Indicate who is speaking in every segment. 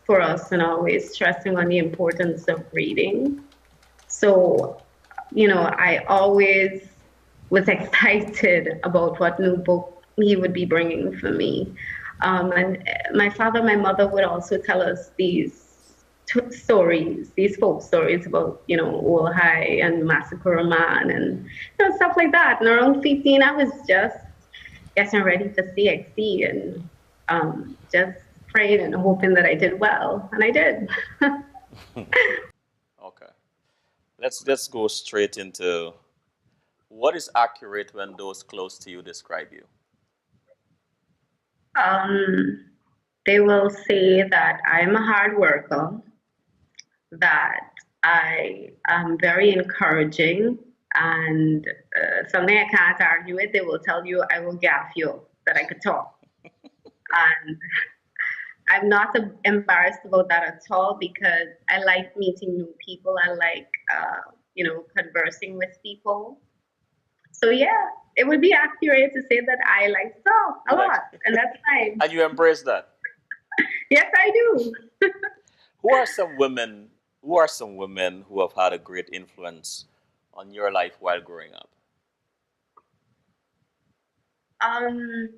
Speaker 1: for us and always stressing on the importance of reading. So, I always was excited about what new book he would be bringing for me. And my father, my mother would also tell us these stories, these folk stories about, Old High and Massacre Man and stuff like that. And around 15, I was just getting ready for CXC and just prayed and hoping that I did well, and I did.
Speaker 2: Okay. Let's go straight into what is accurate when those close to you describe you.
Speaker 1: um, they will say that I'm a hard worker, that I am very encouraging, and something I can't argue with. They will tell you I will gaff you, that I could talk. And I'm not embarrassed about that at all because I like meeting new people. I like, conversing with people. So yeah, it would be accurate to say that I like to talk a
Speaker 2: You like,
Speaker 1: lot, and that's fine.
Speaker 2: and you embrace that.
Speaker 1: Yes, I do.
Speaker 2: Who are some women? Who are some women who have had a great influence on your life while growing up?
Speaker 1: Um,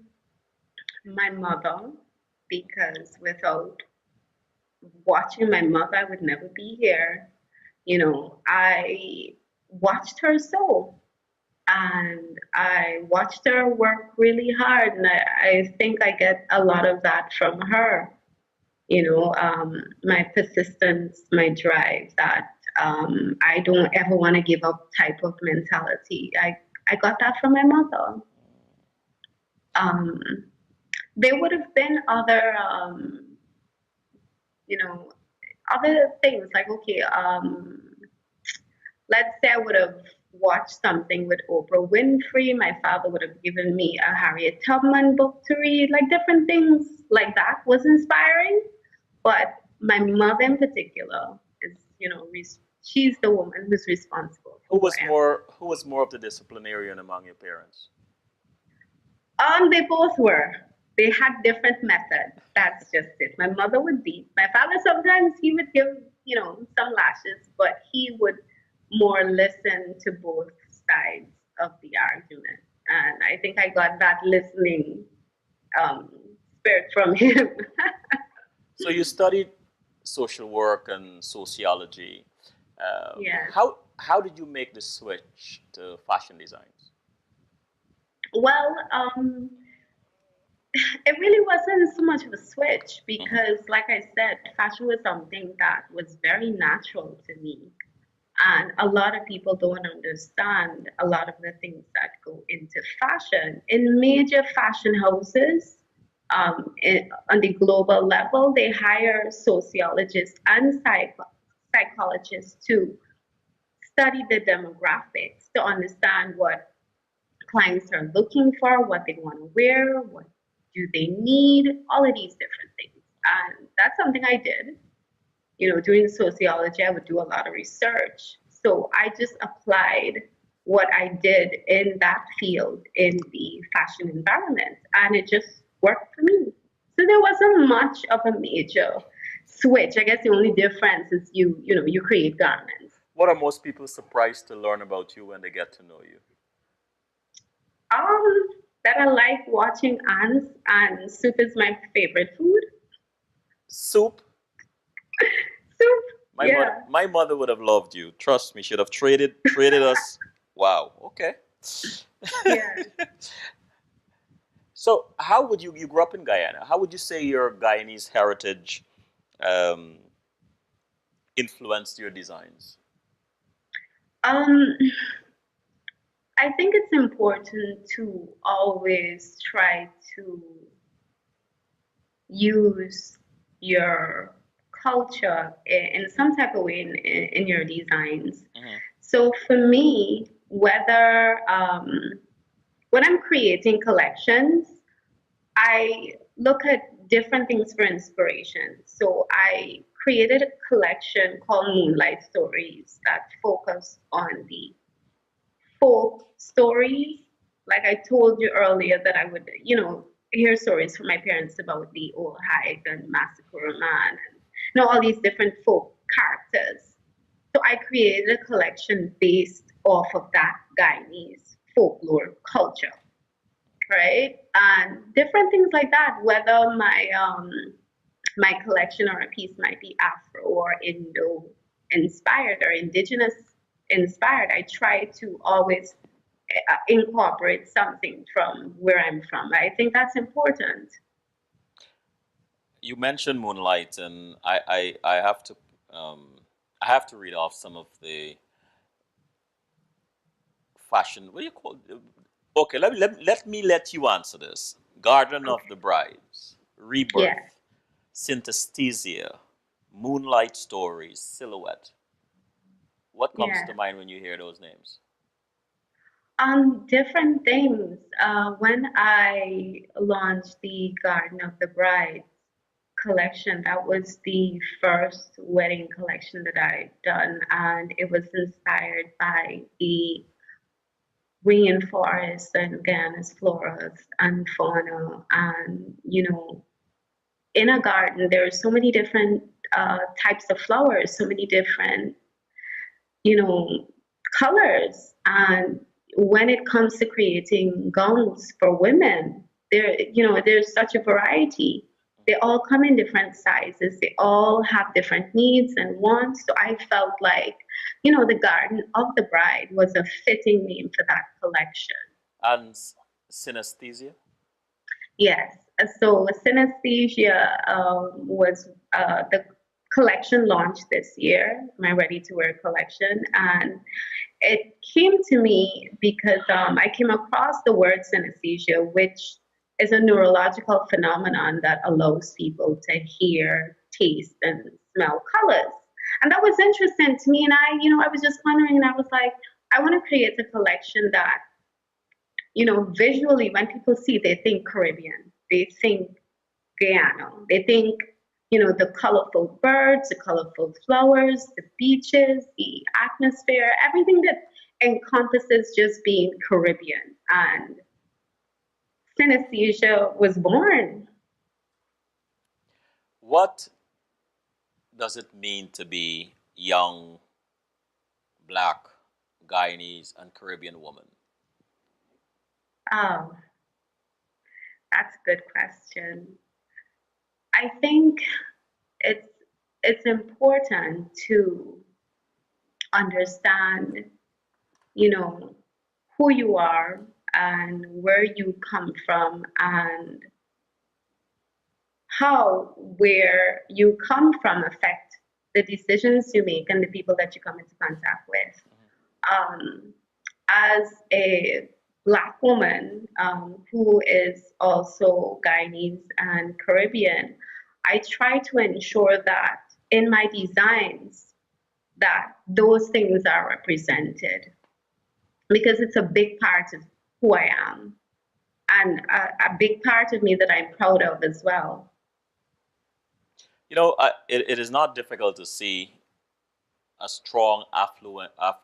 Speaker 1: my mother, because without watching my mother, I would never be here. I watched her sew, and I watched her work really hard, and I think I get a lot of that from her. My persistence, my drive, that I don't ever want to give up type of mentality. I got that from my mother. Um, there would have been other, you know, other things like, okay, let's say I would have watched something with Oprah Winfrey. My father would have given me a Harriet Tubman book to read, like different things like that was inspiring. But my mother in particular is, she's the woman who's responsible for who I am.
Speaker 2: Who was more of the disciplinarian among your parents?
Speaker 1: They both were. They had different methods. That's just it. My mother would beat. My father sometimes he would give, some lashes, but he would more listen to both sides of the argument. And I think I got that listening um, spirit from him.
Speaker 2: So you studied social work and sociology.
Speaker 1: Yeah.
Speaker 2: How did you make the switch to fashion designs?
Speaker 1: Well, it really wasn't so much of a switch
Speaker 2: Mhm.
Speaker 1: because, like I said, fashion was something that was very natural to me. And a lot of people don't understand a lot of the things that go into fashion. In major fashion houses, on the global level, they hire sociologists and psychologists to study the demographics to understand what clients are looking for, what they want to wear, what do they need, all of these different things. And that's something I did. Doing sociology, I would do a lot of research. So I just applied what I did in that field in the fashion environment, and it just worked for me. So there wasn't much of a major switch. I guess the only difference is you create garments.
Speaker 2: What are most people surprised to learn about you when they get to know you?
Speaker 1: Um, that I like watching ants, and soup is my favorite food.
Speaker 2: Soup.
Speaker 1: Soup, yeah,
Speaker 2: My mother would have loved you. Trust me, she'd have traded us. Wow. Okay.
Speaker 1: yeah.
Speaker 2: So, how would you grew up in Guyana? How would you say your Guyanese heritage um, influenced your designs?
Speaker 1: Um, I think it's important to always try to use your culture in some type of way in your designs.
Speaker 2: Hmm.
Speaker 1: So for me, whether when I'm creating collections, I look at different things for inspiration. So I created a collection called Moonlight Stories that focus on the folk stories. Like I told you earlier that I would, hear stories from my parents about the old hike and Massacre Man. all these different folk characters. So I created a collection based off of that Guyanese folklore culture, right? And different things like that, whether my collection or a piece might be Afro or Indo inspired or indigenous inspired, I try to always incorporate something from where I'm from. I think that's important.
Speaker 2: You mentioned Moonlight, and I have to um, I have to read off some of the fashion. What do you call it? Okay, let you answer this. Garden of
Speaker 1: Okay.
Speaker 2: the Brides,
Speaker 1: Yeah.
Speaker 2: Rebirth, Synesthesia, Moonlight Stories, Silhouette. What comes
Speaker 1: Yeah.
Speaker 2: to mind when you hear those names?
Speaker 1: Different things. When I launched the Garden of the Bride collection, that was the first wedding collection that I'd done, and it was inspired by the rainforest and Guyana's flora and fauna. And, in a garden, there are so many different types of flowers, so many different you know, colors. And when it comes to creating gowns for women, there's such a variety. They all come in different sizes. They all have different needs and wants. So I felt like, the Garden of the Bride was a fitting name for that collection.
Speaker 2: And Synesthesia?
Speaker 1: Yes. So synesthesia was the collection launched this year, my ready to wear collection. And it came to me because I came across the word synesthesia, which is a neurological phenomenon that allows people to hear, taste, and smell colors. And that was interesting to me. And I was just wondering, and I was like, I want to create a collection that visually, when people see, they think Caribbean, they think Guyana, they think, the colorful birds, the colorful flowers, the beaches, the atmosphere, everything that encompasses just being Caribbean. And synesthesia was born.
Speaker 2: What does it mean to be young, black, Guyanese, and Caribbean woman?
Speaker 1: Oh, that's a good question. I think it's it's important to understand you know, who you are and where you come from and how where you come from affect the decisions you make and the people that you come into contact with. Um, as a Black woman who is also Guyanese and Caribbean, I try to ensure that in my designs that those things are represented because it's a big part of who I am and a big part of me that I'm proud of as well.
Speaker 2: It is not difficult to see a strong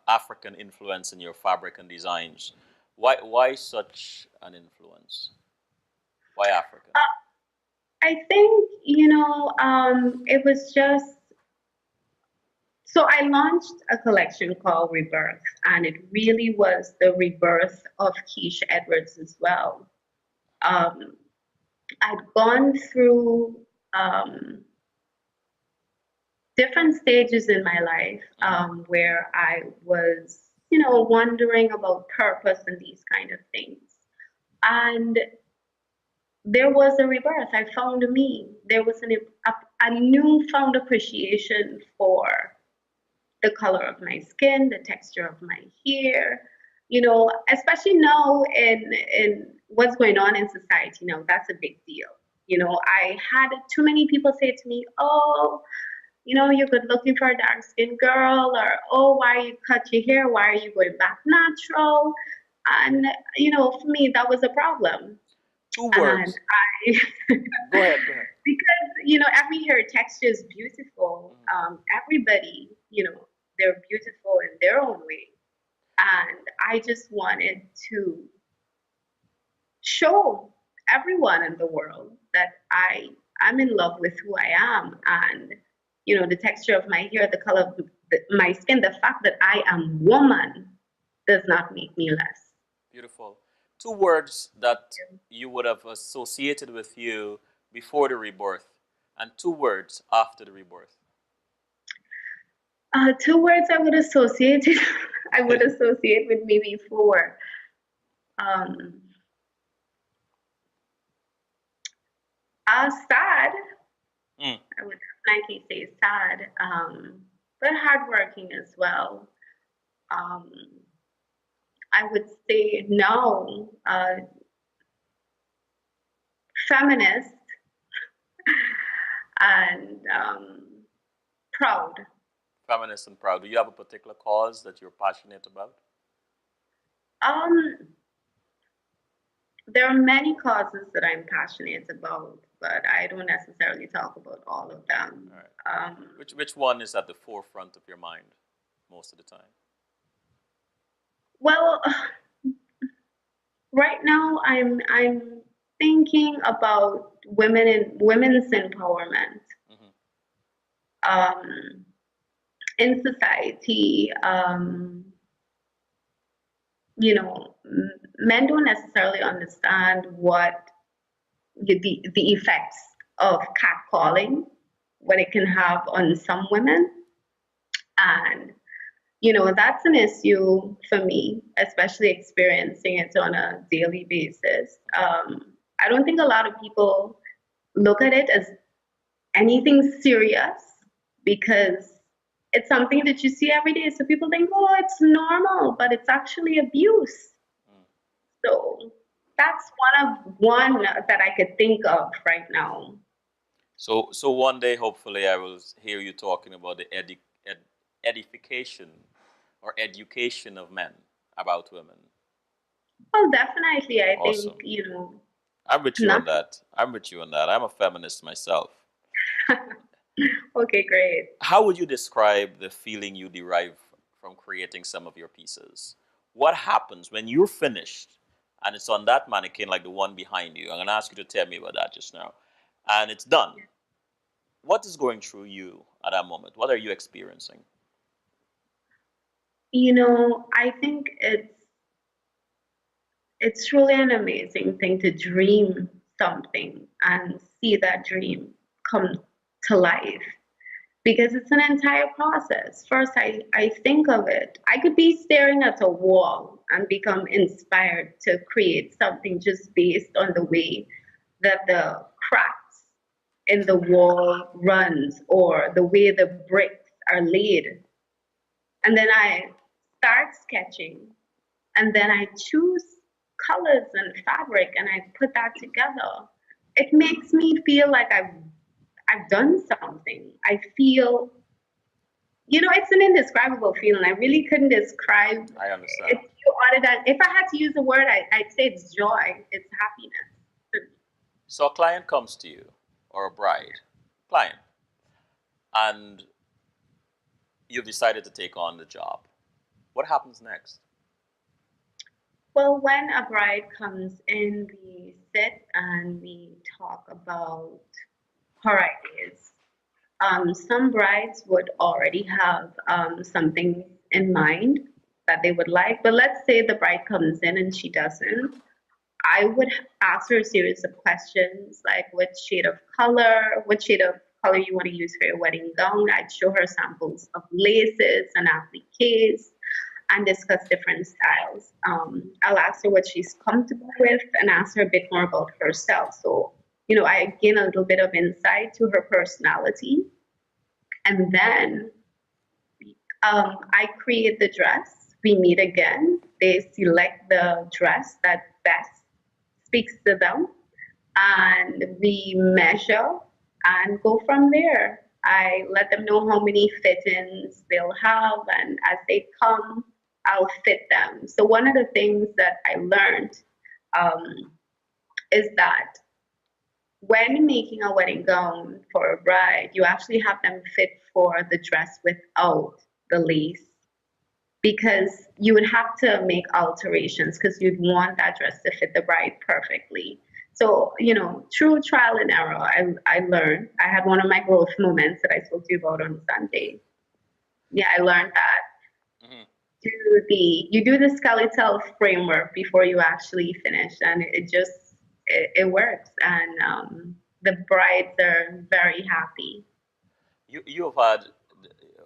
Speaker 2: African influence in your fabric and designs. Why such an influence? Why African?
Speaker 1: I think, it was just so I launched a collection called Rebirth, and it really was the rebirth of Keisha Edwards as well. Um, I'd gone through different stages in my life where I was, wondering about purpose and these kind of things. And there was a rebirth. I found me. There was a newfound appreciation for the color of my skin, the texture of my hair. Especially now in what's going on in society now, that's a big deal. I had too many people say to me, "Oh, you're good looking for a dark skinned girl," or "Oh, why you cut your hair? Why are you going back natural?" And for me, that was a problem.
Speaker 2: Two
Speaker 1: And
Speaker 2: words. Go ahead. Go ahead.
Speaker 1: because every hair texture is beautiful. Everybody, they're beautiful in their own way, and I just wanted to show everyone in the world that I'm in love with who I am, and the texture of my hair, the color of my skin, the fact that I am woman does not make me less.
Speaker 2: Beautiful. Two words that you would have associated with you before the rebirth, and two words after the rebirth.
Speaker 1: Two words I would associate I would associate with me before. Um, Sad.
Speaker 2: Mm.
Speaker 1: I would definitely say sad, but hardworking as well. Um, I would say no, feminist and proud.
Speaker 2: Feminist and proud. Do you have a particular cause that you're passionate about?
Speaker 1: Um, there are many causes that I'm passionate about, but I don't necessarily talk about all of them.
Speaker 2: All right.
Speaker 1: Um,
Speaker 2: Which one is at the forefront of your mind most of the time?
Speaker 1: well, right now I'm thinking about women's empowerment
Speaker 2: Hmm.
Speaker 1: um, in society. Men don't necessarily understand what the effects of catcalling, what it can have on some women, and that's an issue for me, especially experiencing it on a daily basis. I don't think a lot of people look at it as anything serious because it's something that you see every day. So people think, oh, it's normal, but it's actually abuse.
Speaker 2: Mm.
Speaker 1: So that's one that I could think of right now.
Speaker 2: So one day, hopefully, I will hear you talking about the edification or education of men about women.
Speaker 1: Well, definitely, I think,
Speaker 2: Awesome. I'm with you on
Speaker 1: nothing.
Speaker 2: that. I'm with you on that. I'm a feminist myself.
Speaker 1: Okay, great.
Speaker 2: How would you describe the feeling you derive from creating some of your pieces? What happens when you're finished and it's on that mannequin like the one behind you? I'm going to ask you to tell me about that just now. And it's done. What is going through you at that moment? What are you experiencing?
Speaker 1: I think it's truly an amazing thing to dream something and see that dream come to life because it's an entire process. First, I think of it. I could be staring at a wall and become inspired to create something just based on the way that the cracks in the wall runs or the way the bricks are laid. And then I start sketching and then I choose colors and fabric and I put that together. It makes me feel like I've done something. I feel, it's an indescribable feeling. I really couldn't describe
Speaker 2: I understand.
Speaker 1: it other than if I had to use a word, I'd say it's joy, it's happiness.
Speaker 2: So a client comes to you, or a bride, client, and you've decided to take on the job. What happens next?
Speaker 1: Well, when a bride comes in, we sit and we talk about her ideas. Some brides would already have something in mind that they would like, but let's say the bride comes in and she doesn't. I would ask her a series of questions like what shade of color you want to use for your wedding gown. I'd show her samples of laces and appliques and discuss different styles. I'll ask her what she's comfortable with and ask her a bit more about herself. So, I gain a little bit of insight to her personality. And then I create the dress. We meet again. They select the dress that best speaks to them. And we measure and go from there. I let them know how many fit-ins they'll have, and as they come, I'll fit them. So one of the things that I learned um, is that when making a wedding gown for a bride, you actually have them fit for the dress without the lace because you would have to make alterations because you'd want that dress to fit the bride perfectly. So, through trial and error, I learned. I had one of my growth moments that I spoke to you about on Sunday. Yeah, I learned that
Speaker 2: Hmm.
Speaker 1: you do the skeletal framework before you actually finish, and it works, and the brides are very happy.
Speaker 2: You've had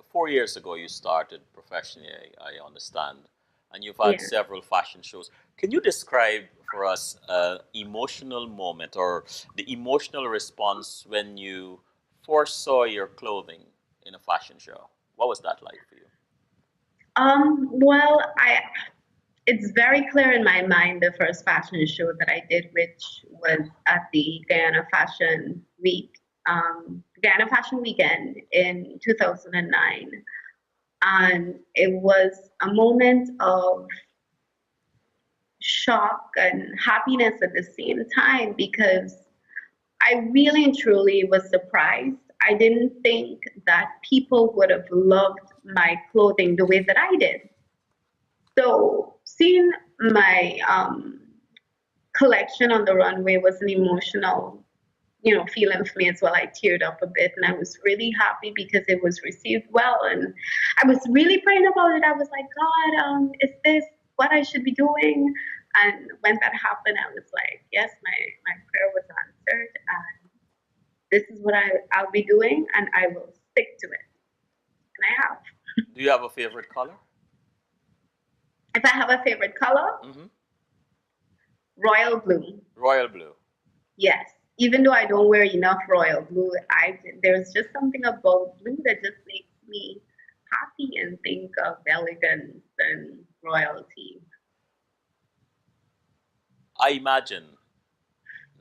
Speaker 2: 4 years ago you started professionally, I understand, and you've had
Speaker 1: Yeah.
Speaker 2: several fashion shows. Can you describe for us an emotional moment or the emotional response when you first saw your clothing in a fashion show? What was that like for you?
Speaker 1: Well, it's very clear in my mind the first fashion show that I did, which was at the Guyana Fashion Weekend in 2009. And it was a moment of shock and happiness at the same time because I really and truly was surprised. I didn't think that people would have loved my clothing the way that I did. So seeing my collection on the runway was an emotional, feeling for me as well. I teared up a bit and I was really happy because it was received well. And I was really praying about it. I was like, God, is this what I should be doing? And when that happened, I was like, yes, my prayer was answered. And this is what I'll be doing and I will stick to it. And I have.
Speaker 2: Do you have a favorite color?
Speaker 1: If I have a favorite color,
Speaker 2: Hmm.
Speaker 1: royal blue.
Speaker 2: Royal blue.
Speaker 1: Yes, even though I don't wear enough royal blue, there's just something about blue that just makes me happy and think of elegance and royalty.
Speaker 2: I imagine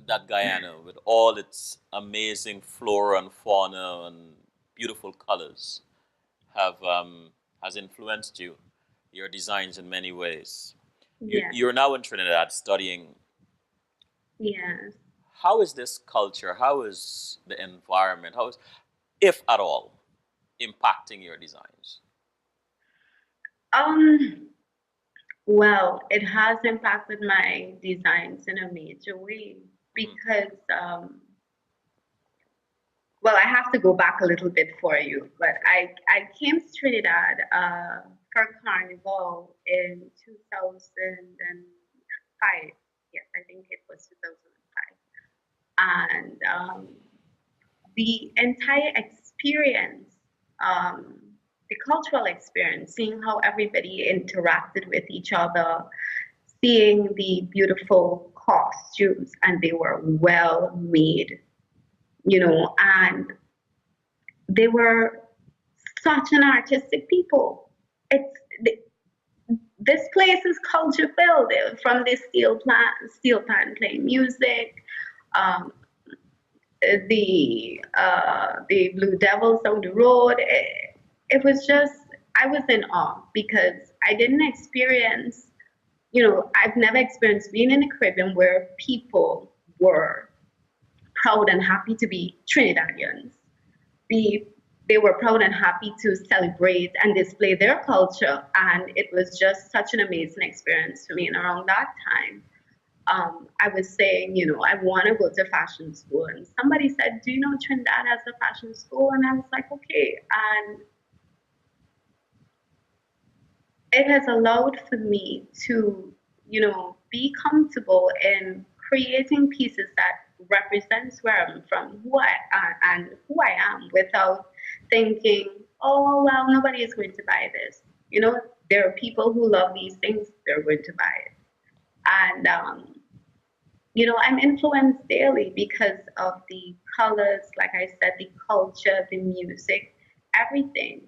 Speaker 2: that Guyana, with all its amazing flora and fauna and beautiful colors, have has influenced you, your designs in many ways.
Speaker 1: Yes,
Speaker 2: You're now in Trinidad studying.
Speaker 1: yes.
Speaker 2: How is this culture? How is the environment? How is, if at all, impacting your designs?
Speaker 1: Um, well, it has impacted my designs in a major way
Speaker 2: Hmm.
Speaker 1: because well, I have to go back a little bit for you, but I came to Trinidad for Carnival in 2005. Yes, I think it was 2005. And the entire experience, um, the cultural experience, seeing how everybody interacted with each other, seeing the beautiful costumes, and they were well made, and they were such an artistic people. It's this place is culture filled from the steel pan playing music, um, the Blue Devils on the road. It was just I was in awe because I didn't experience. I've never experienced being in the Caribbean where people were proud and happy to be Trinidadians. Be They were proud and happy to celebrate and display their culture, and it was just such an amazing experience for me. And around that time, I was saying, I want to go to fashion school, and somebody said, "Do you know Trinidad has a fashion school?" And I was like, "Okay." And it has allowed for me to, be comfortable in creating pieces that represents where I'm from, and who I am, without thinking, "Oh well, nobody is going to buy this." There are people who love these things; they're going to buy it, and I'm influenced daily because of the colors, like I said, the culture, the music, everything.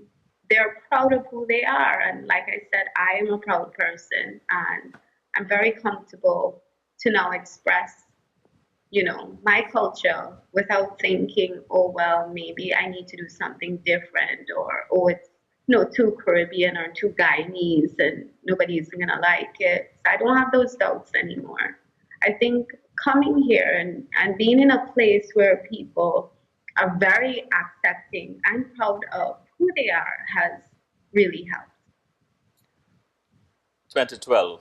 Speaker 1: They're proud of who they are. And like I said, I am a proud person and I'm very comfortable to now express, my culture without thinking, oh, well, maybe I need to do something different or, oh, it's too Caribbean or too Guyanese and nobody's gonna like it. So I don't have those doubts anymore. I think coming here and being in a place where people are very accepting and proud of who they are has really helped.
Speaker 2: 2012,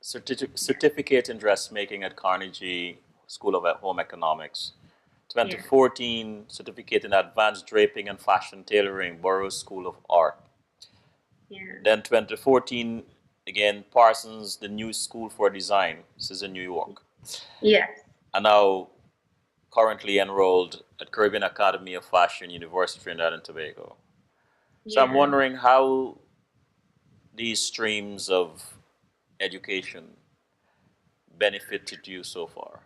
Speaker 2: certificate in dressmaking at Carnegie School of Home Economics.
Speaker 1: Yeah.
Speaker 2: 2014, certificate in advanced draping and fashion tailoring, Burroughs School of Art.
Speaker 1: Yeah.
Speaker 2: Then 2014, again, Parsons, the New School for Design. This is in New York.
Speaker 1: Yes.
Speaker 2: And now currently enrolled at Caribbean Academy of Fashion, University of Trinidad and Tobago. So I'm
Speaker 1: Yeah.
Speaker 2: wondering how these streams of education benefited you so far.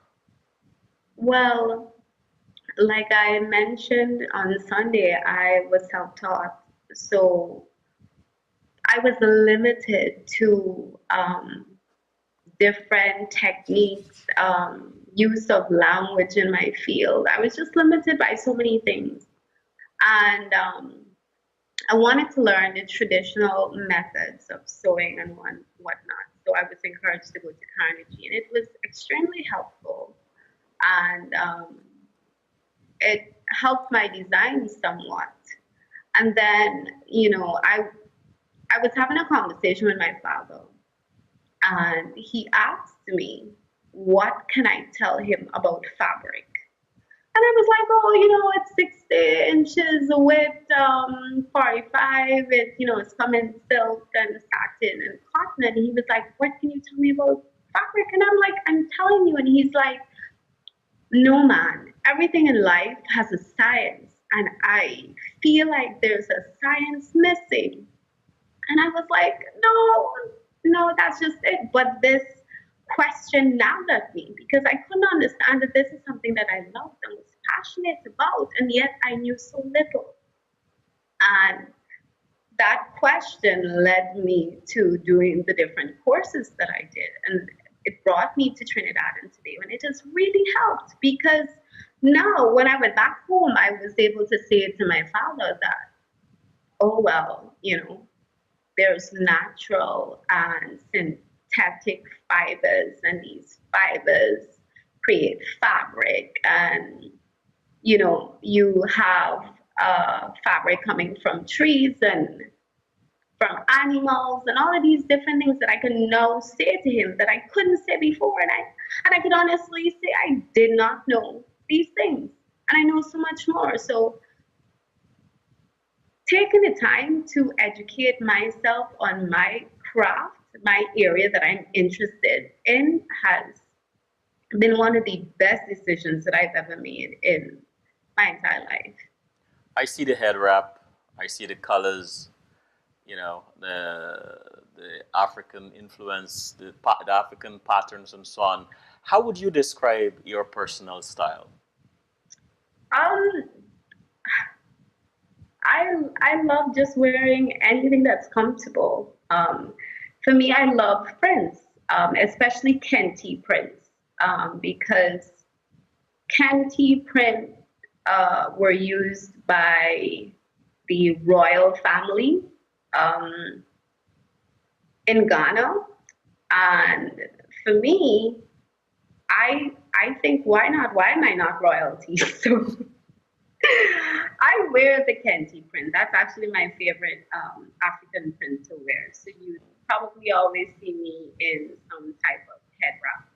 Speaker 1: Well, like I mentioned on Sunday, I was self-taught. So I was limited to different techniques, use of language in my field. I was just limited by so many things. And I wanted to learn the traditional methods of sewing and whatnot. So I was encouraged to go to Carnegie, and it was extremely helpful. And it helped my design somewhat. And then, I was having a conversation with my father, and he asked me, what can I tell him about fabric? And I was like, oh, it's 60 inches with 45. It's come in silk and satin and cotton. And he was like, what can you tell me about fabric? And I'm like, I'm telling you. And he's like, no, man, everything in life has a science. And I feel like there's a science missing. And I was like, no, no, that's just it. But this question nagged at me because I couldn't understand that this is something that I loved and was passionate about, and yet I knew so little. And that question led me to doing the different courses that I did. And it brought me to Trinidad and Tobago, and it has really helped because now when I went back home, I was able to say to my father that, oh, well, there's natural and synthetic fibers, and these fibers create fabric. And you have fabric coming from trees and from animals and all of these different things that I can now say to him that I couldn't say before. And I could honestly say I did not know these things, and I know so much more. So taking the time to educate myself on my craft, my area that I'm interested in, has been one of the best decisions that I've ever made in my entire life.
Speaker 2: I see the head wrap, I see the colors, the African influence, the African patterns, and so on. How would you describe your personal style?
Speaker 1: Um, I love just wearing anything that's comfortable. For me, I love prints, especially Kente prints, because Kente print were used by the royal family um, in Ghana, and for me, I think why not? Why am I not royalty? So I wear the Kente print. That's actually my favorite African print to wear. So you probably always see me in some type of head wrap.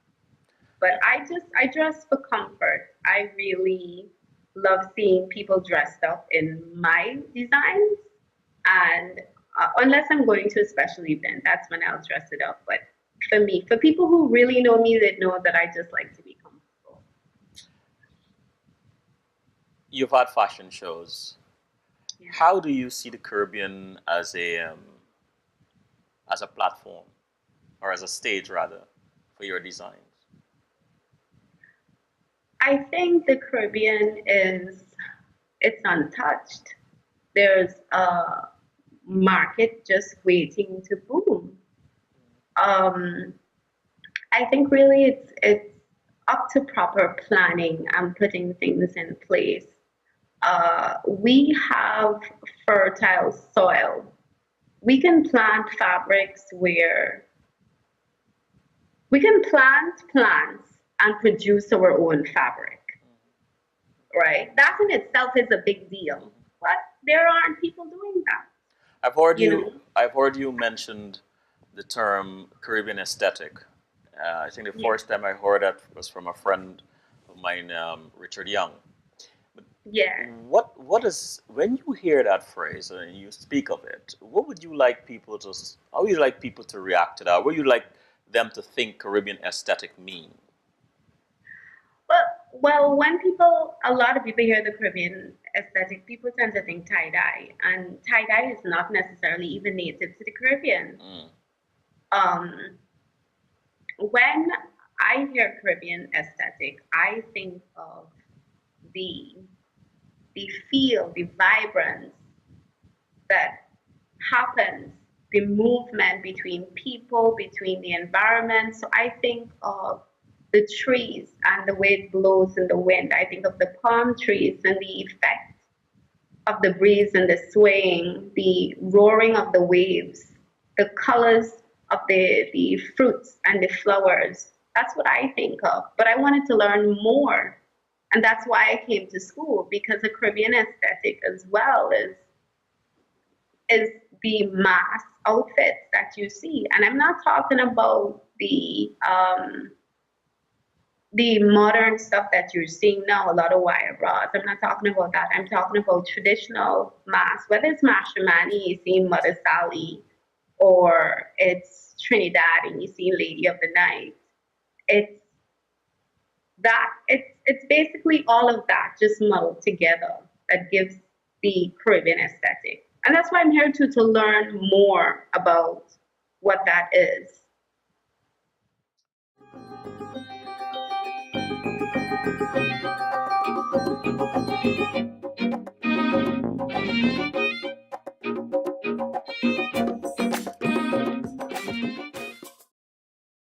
Speaker 1: But I dress for comfort. I really love seeing people dressed up in my designs. And unless I'm going to a special event, that's when I'll dress it up. But for me, for people who really know me, they know that I just like to be comfortable.
Speaker 2: You've had fashion shows.
Speaker 1: Yeah.
Speaker 2: How do you see the Caribbean as a platform, or as a stage rather, for your designs?
Speaker 1: I think the Caribbean it's untouched. There's a market just waiting to boom. Um, I think really it's up to proper planning and putting things in place. We have fertile soil. We can plant fabrics where we can plant plants and produce our own fabric, right? That in itself is a big deal, but there aren't people doing that,
Speaker 2: I've heard
Speaker 1: you
Speaker 2: you.
Speaker 1: know.
Speaker 2: I've heard you mentioned the term Caribbean aesthetic. I think the
Speaker 1: Yeah,
Speaker 2: first time I heard that was from a friend of mine, Richard Young.
Speaker 1: Yeah.
Speaker 2: What is when you hear that phrase and you speak of it? What would you like people to? How would you like people to react to that? What would you like them to think Caribbean aesthetic mean?
Speaker 1: Well, when a lot of people hear the Caribbean aesthetic, people tend to think tie dye, and tie dye is not necessarily even native to the Caribbean.
Speaker 2: Mm.
Speaker 1: Um, when I hear Caribbean aesthetic, I think of the the feel, the vibrance that happens, the movement between people, between the environment. So I think of the trees and the way it blows in the wind. I think of the palm trees and the effect of the breeze and the swaying, the roaring of the waves, the colors of the fruits and the flowers. That's what I think of. But I wanted to learn more. And that's why I came to school, because the Caribbean aesthetic as well is the mass outfits that you see. And I'm not talking about the modern stuff that you're seeing now, a lot of wire bras. I'm not talking about that. I'm talking about traditional mass, whether it's Mashramani, you see Mother Sally, or it's Trinidad and you see Lady of the Night. It's it's basically all of that just muddled together that gives the Caribbean aesthetic. And that's why I'm here to learn more about what that is.